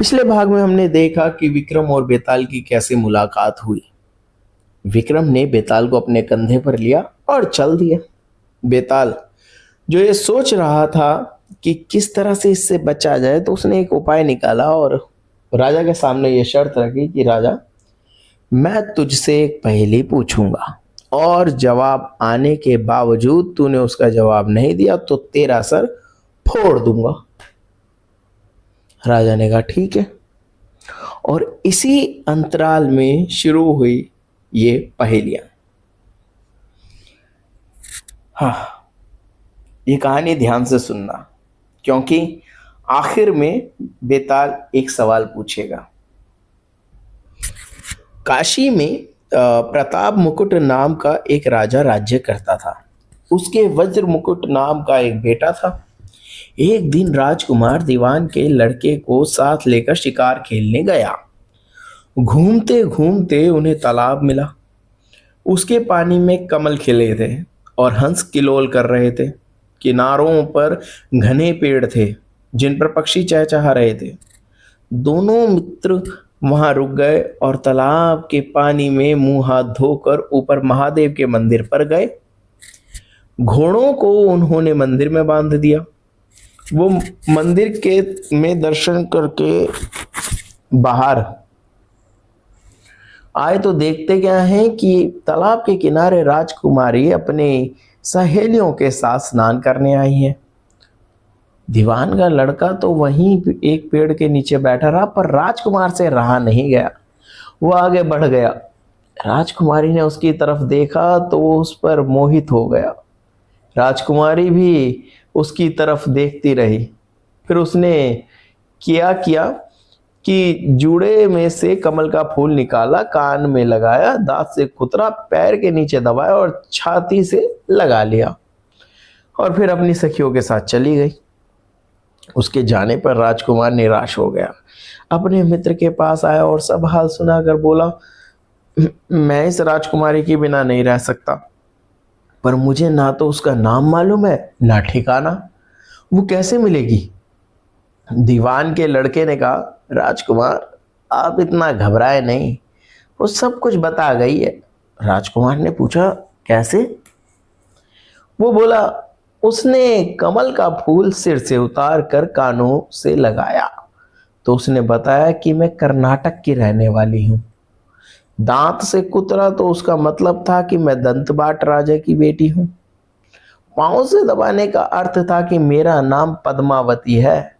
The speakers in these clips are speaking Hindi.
पिछले भाग में हमने देखा कि विक्रम और बेताल की कैसे मुलाकात हुई। विक्रम ने बेताल को अपने कंधे पर लिया और चल दिया। बेताल जो ये सोच रहा था कि किस तरह से इससे बचा जाए, तो उसने एक उपाय निकाला और राजा के सामने ये शर्त रखी कि राजा, मैं तुझसे एक पहेली पूछूंगा और जवाब आने के बावजूद तूने उसका जवाब नहीं दिया तो तेरा सर फोड़ दूंगा। राजा ने कहा ठीक है। और इसी अंतराल में शुरू हुई ये पहेलियां। हाँ, ये कहानी ध्यान से सुनना, क्योंकि आखिर में बेताल एक सवाल पूछेगा। काशी में प्रताप मुकुट नाम का एक राजा राज्य करता था। उसके वज्र मुकुट नाम का एक बेटा था। एक दिन राजकुमार दीवान के लड़के को साथ लेकर शिकार खेलने गया। घूमते घूमते उन्हें तालाब मिला। उसके पानी में कमल खिले थे और हंस किलोल कर रहे थे। किनारों पर घने पेड़ थे जिन पर पक्षी चहचहा रहे थे। दोनों मित्र वहां रुक गए और तालाब के पानी में मुंह हाथ धोकर ऊपर महादेव के मंदिर पर गए। घोड़ों को उन्होंने मंदिर में बांध दिया। वो मंदिर के में दर्शन करके बाहर आए तो देखते क्या है कि तालाब के किनारे राजकुमारी अपने सहेलियों के साथ स्नान करने आई है। दीवान का लड़का तो वहीं एक पेड़ के नीचे बैठा रहा, पर राजकुमार से रहा नहीं गया। वो आगे बढ़ गया। राजकुमारी ने उसकी तरफ देखा तो वो उस पर मोहित हो गया। राजकुमारी भी उसकी तरफ देखती रही। फिर उसने किया किया कि जूड़े में से कमल का फूल निकाला, कान में लगाया, दांत से कुतरा, पैर के नीचे दबाया और छाती से लगा लिया और फिर अपनी सखियों के साथ चली गई। उसके जाने पर राजकुमार निराश हो गया। अपने मित्र के पास आया और सब हाल सुनाकर बोला, मैं इस राजकुमारी के बिना नहीं रह सकता, पर मुझे ना तो उसका नाम मालूम है ना ठिकाना। वो कैसे मिलेगी? दीवान के लड़के ने कहा, राजकुमार आप इतना घबराए नहीं, वो सब कुछ बता गई है। राजकुमार ने पूछा, कैसे? वो बोला, उसने कमल का फूल सिर से उतार कर कानों से लगाया तो उसने बताया कि मैं कर्नाटक की रहने वाली हूँ। दांत से कुतरा तो उसका मतलब था कि मैं दंतबाट राजा की बेटी हूँ। पांव से दबाने का अर्थ था कि मेरा नाम पद्मावती है।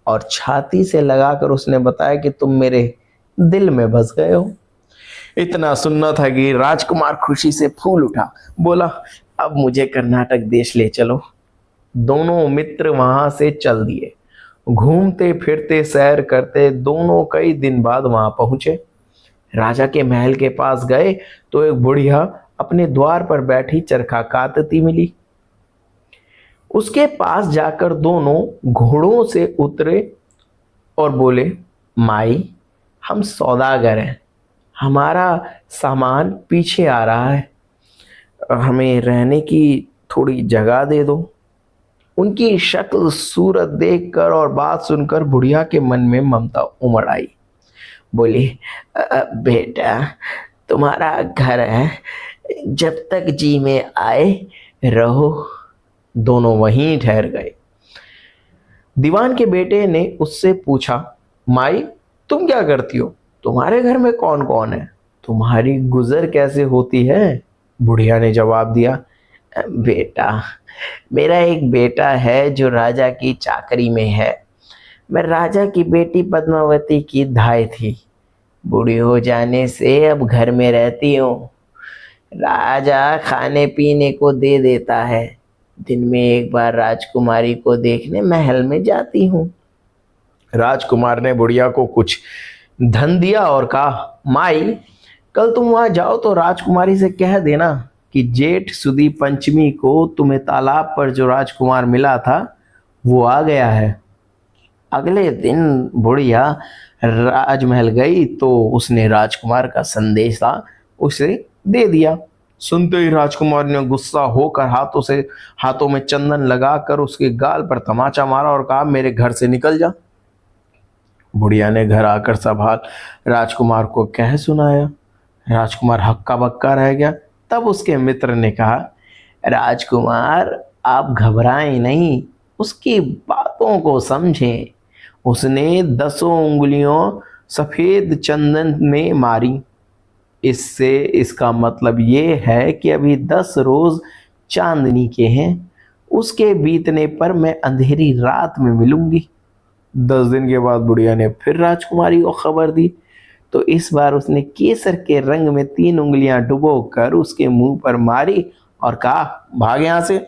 और छाती से लगाकर उसने बताया कि तुम मेरे दिल में बस गए हो। इतना सुनना था कि राजकुमार खुशी से फूल उठा। बोला, अब मुझे कर्नाटक देश ले चलो। दोनों मित्र वहां से चल दिए। घूमते फिरते सैर करते दोनों कई दिन बाद वहां पहुंचे। राजा के महल के पास गए तो एक बुढ़िया अपने द्वार पर बैठी चरखा काटती मिली। उसके पास जाकर दोनों घोड़ों से उतरे और बोले, माई, हम सौदागर हैं, हमारा सामान पीछे आ रहा है, हमें रहने की थोड़ी जगह दे दो। उनकी शक्ल सूरत देखकर और बात सुनकर बुढ़िया के मन में ममता उमड़ आई। बोली, बेटा, तुम्हारा घर है, जब तक जी में आए रहो। दोनों वहीं ठहर गए। दीवान के बेटे ने उससे पूछा, माई, तुम क्या करती हो? तुम्हारे घर में कौन कौन है? तुम्हारी गुजर कैसे होती है? बुढ़िया ने जवाब दिया, बेटा, मेरा एक बेटा है जो राजा की चाकरी में है। मैं राजा की बेटी पद्मावती की धाई थी। बूढ़ी हो जाने से अब घर में रहती हूँ। राजा खाने पीने को दे देता है। दिन में एक बार राजकुमारी को देखने महल में जाती हूँ। राजकुमार ने बुढ़िया को कुछ धन दिया और कहा, माई, कल तुम वहां जाओ तो राजकुमारी से कह देना कि जेठ सुदी पंचमी को तुम्हें तालाब पर जो राजकुमार मिला था वो आ गया है। अगले दिन बुढ़िया राजमहल गई तो उसने राजकुमार का संदेशा उसे दे दिया। सुनते ही राजकुमार ने गुस्सा होकर हाथों में चंदन लगाकर उसके गाल पर तमाचा मारा और कहा, मेरे घर से निकल जा। बुढ़िया ने घर आकर सब हाल राजकुमार को कह सुनाया। राजकुमार हक्का बक्का रह गया। तब उसके मित्र ने कहा, राजकुमार आप घबराएं नहीं, उसकी बातों को समझें। उसने 10 उंगलियों सफेद चंदन में मारी। इससे इसका मतलब ये है कि अभी 10 रोज चांदनी के हैं। उसके बीतने पर मैं अंधेरी रात में मिलूंगी। 10 दिन के बाद बुढ़िया ने फिर राजकुमारी को खबर दी। तो इस बार उसने केसर के रंग में 3 उंगलियां डुबो कर उसके मुंह पर मारी और कहा, भाग यहां से।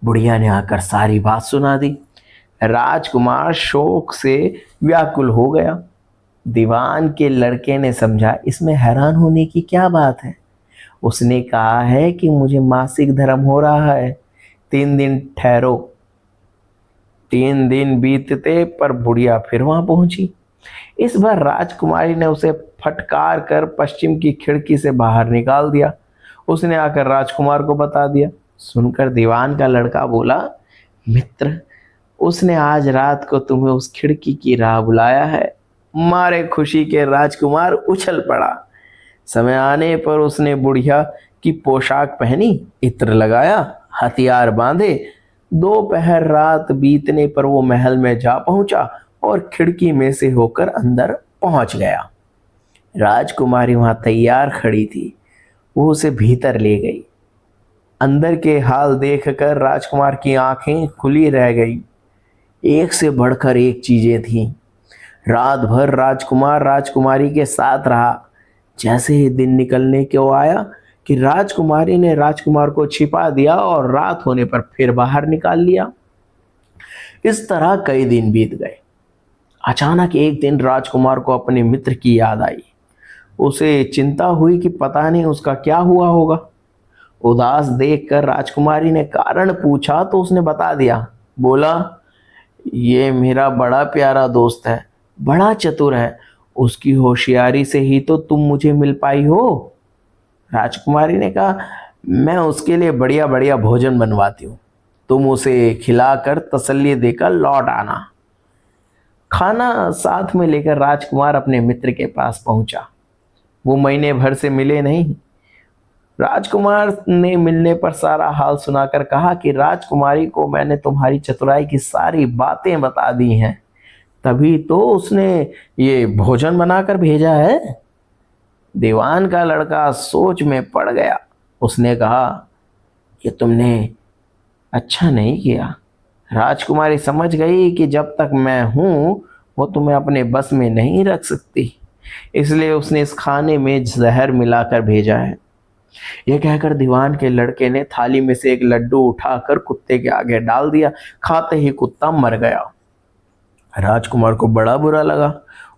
बुढ़िया ने आकर सारी बात सुना दी। राजकुमार शोक से व्याकुल हो गया। दीवान के लड़के ने समझा, इसमें हैरान होने की क्या बात है। उसने कहा है कि मुझे मासिक धर्म हो रहा है, 3 दिन ठहरो। 3 दिन बीतते पर बुढ़िया फिर वहां पहुंची। इस बार राजकुमारी ने उसे फटकार कर पश्चिम की खिड़की से बाहर निकाल दिया। उसने आकर राजकुमार को बता दिया। सुनकर दीवान का लड़का बोला, मित्र, उसने आज रात को तुम्हें उस खिड़की की राह बुलाया है। मारे खुशी के राजकुमार उछल पड़ा। समय आने पर उसने बुढ़िया की पोशाक पहनी, इत्र लगाया, हथियार बांधे। दोपहर रात बीतने पर वो महल में जा पहुंचा और खिड़की में से होकर अंदर पहुंच गया। राजकुमारी वहां तैयार खड़ी थी। वो उसे भीतर ले गई। अंदर के हाल देखकर राजकुमार की आंखें खुली रह गई। एक से बढ़कर एक चीजें थीं। रात भर राजकुमार राजकुमारी के साथ रहा। जैसे ही दिन निकलने को आया कि राजकुमारी ने राजकुमार को छिपा दिया और रात होने पर फिर बाहर निकाल लिया। इस तरह कई दिन बीत गए। अचानक एक दिन राजकुमार को अपने मित्र की याद आई। उसे चिंता हुई कि पता नहीं उसका क्या हुआ होगा। उदास देखकर राजकुमारी ने कारण पूछा तो उसने बता दिया। बोला, ये मेरा बड़ा प्यारा दोस्त है, बड़ा चतुर है। उसकी होशियारी से ही तो तुम मुझे मिल पाई हो। राजकुमारी ने कहा, मैं उसके लिए बढ़िया बढ़िया भोजन बनवाती हूँ, तुम उसे खिलाकर तसल्ली देकर लौट आना। खाना साथ में लेकर राजकुमार अपने मित्र के पास पहुंचा। वो महीने भर से मिले नहीं। राजकुमार ने मिलने पर सारा हाल सुनाकर कहा कि राजकुमारी को मैंने तुम्हारी चतुराई की सारी बातें बता दी हैं, तभी तो उसने ये भोजन बनाकर भेजा है। दीवान का लड़का सोच में पड़ गया। उसने कहा, ये तुमने अच्छा नहीं किया। राजकुमारी समझ गई कि जब तक मैं हूं वो तुम्हें अपने बस में नहीं रख सकती, इसलिए उसने इस खाने में जहर मिलाकर भेजा है। यह कहकर दीवान के लड़के ने थाली में से एक लड्डू उठाकर कुत्ते के आगे डाल दिया। खाते ही कुत्ता मर गया। राजकुमार को बड़ा बुरा लगा।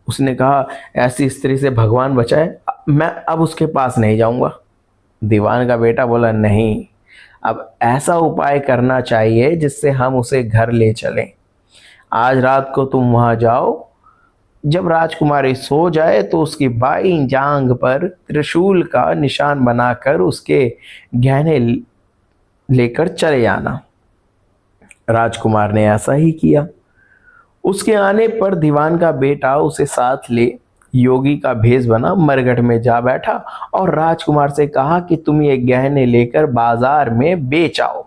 उसने कहा, ऐसी स्त्री से भगवान बचाए, मैं अब उसके पास नहीं जाऊंगा। दीवान का बेटा बोला, नहीं, अब ऐसा उपाय करना चाहिए जिससे हम उसे घर ले चलें। आज रात को तुम वहां जाओ। जब राजकुमारी सो जाए तो उसकी बाईं जांघ पर त्रिशूल का निशान बनाकर उसके गहने लेकर चले आना। राजकुमार ने ऐसा ही किया। उसके आने पर दीवान का बेटा उसे साथ ले योगी का भेष बना मरघट में जा बैठा और राजकुमार से कहा कि तुम ये गहने लेकर बाजार में बेच आओ।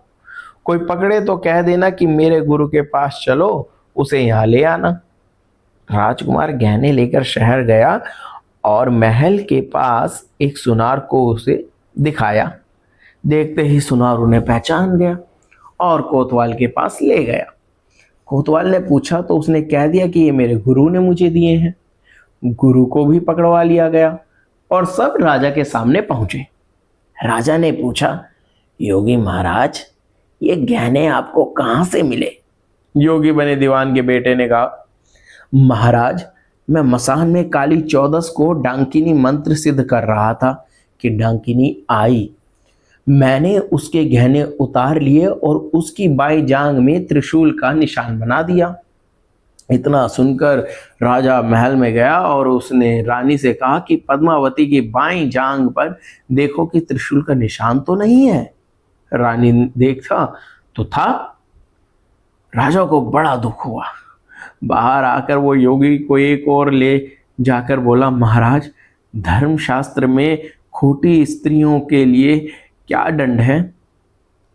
कोई पकड़े तो कह देना कि मेरे गुरु के पास चलो, उसे यहाँ ले आना। राजकुमार गहने लेकर शहर गया और महल के पास एक सुनार को उसे दिखाया। देखते ही सुनार उन्हें पहचान गया और कोतवाल के पास ले गया। कोतवाल ने पूछा तो उसने कह दिया कि ये मेरे गुरु ने मुझे दिए हैं। गुरु को भी पकड़वा लिया गया और सब राजा के सामने पहुंचे। राजा ने पूछा, योगी महाराज, ये गहने आपको कहां से मिले? योगी बने दीवान के बेटे ने कहा, महाराज, मैं मसान में काली 14 को डांकिनी मंत्र सिद्ध कर रहा था कि डांकिनी आई। मैंने उसके गहने उतार लिए और उसकी बाईं जांघ में त्रिशूल का निशान बना दिया। इतना सुनकर राजा महल में गया और उसने रानी से कहा कि पद्मावती की बाईं जांघ पर देखो कि त्रिशूल का निशान तो नहीं है। रानी देखा तो था। राजा को बड़ा दुख हुआ। बाहर आकर वो योगी को एक और ले जाकर बोला, महाराज, धर्मशास्त्र में खोटी स्त्रियों के लिए क्या दंड है?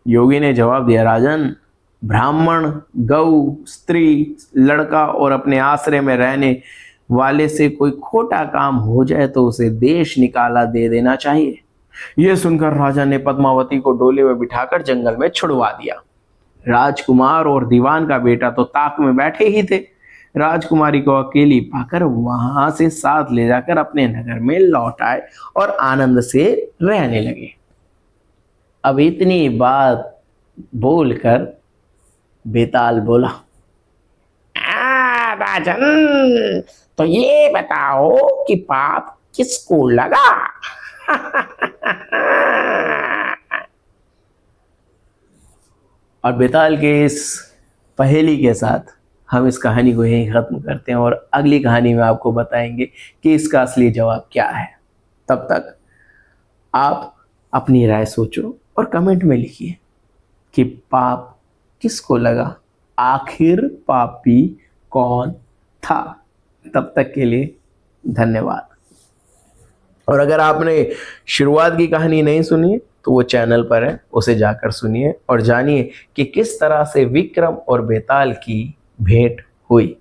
योगी ने जवाब दिया, राजन, ब्राह्मण, गौ, स्त्री, लड़का और अपने आश्रय में रहने वाले से कोई खोटा काम हो जाए तो उसे देश निकाला दे देना चाहिए। यह सुनकर राजा ने पद्मावती को डोले में बिठाकर जंगल में छुड़वा दिया। राजकुमार और दीवान का बेटा तो ताक में बैठे ही थे। राजकुमारी को अकेली पाकर वहां से साथ ले जाकर अपने नगर में लौट आए और आनंद से रहने लगे। अब इतनी बात बोलकर बेताल बोला, राजन, तो ये बताओ कि पाप किसको लगा? और बेताल के इस पहेली के साथ हम इस कहानी को यहीं ख़त्म करते हैं और अगली कहानी में आपको बताएंगे कि इसका असली जवाब क्या है। तब तक आप अपनी राय सोचो और कमेंट में लिखिए कि पाप किसको लगा, आखिर पापी कौन था। तब तक के लिए धन्यवाद। और अगर आपने शुरुआत की कहानी नहीं सुनी तो वो चैनल पर है, उसे जाकर सुनिए और जानिए कि किस तरह से विक्रम और बेताल की भेंट हुई।